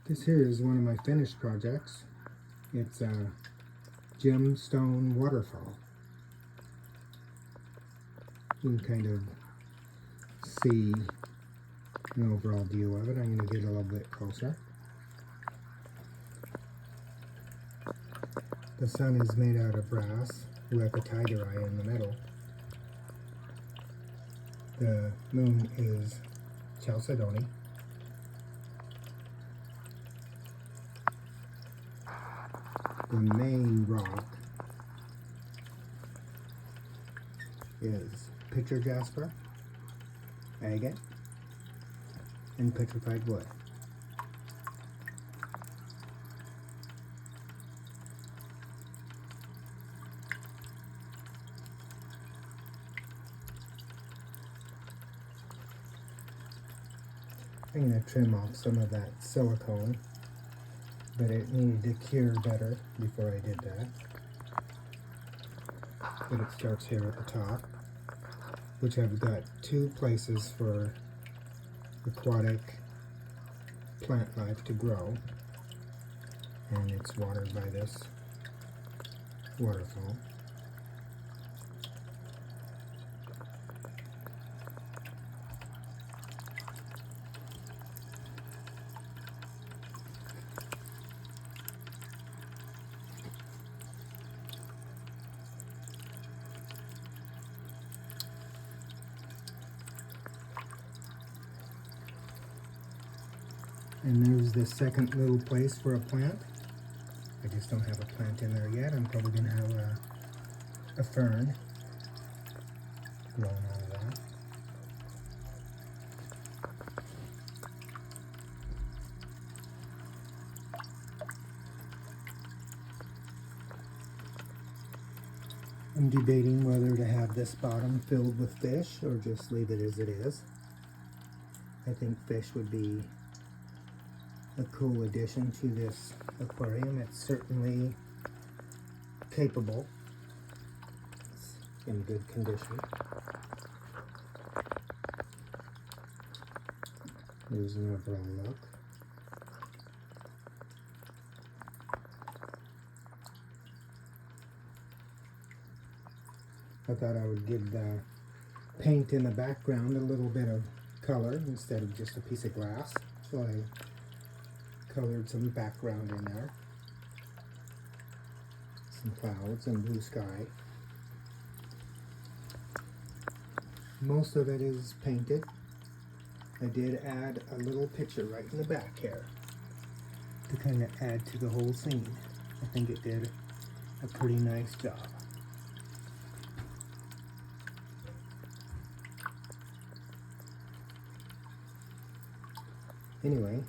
This here is one of my finished projects. It's a gemstone waterfall. You can kind of see an overall view of it. I'm going to get a little bit closer. The sun is made out of brass with a tiger eye in the middle. The moon is chalcedony. The main rock is picture jasper, agate, and petrified wood. I'm going to trim off some of that silicone, but it needed to cure better before I did that. But it starts here at the top, which I've got two places for aquatic plant life to grow, and it's watered by this waterfall. And there's the second little place for a plant. I just don't have a plant in there yet. I'm probably going to have a fern growing out of that. I'm debating whether to have this bottom filled with fish or just leave it as it is. I think fish would be a cool addition to this aquarium. It's certainly capable. It's in good condition. Here's an overall look. I thought I would give the paint in the background a little bit of color instead of just a piece of glass. So I colored some background in there, some clouds and blue sky. Most of it is painted. I did add a little picture right in the back here to kind of add to the whole scene. I think it did a pretty nice job. Anyway,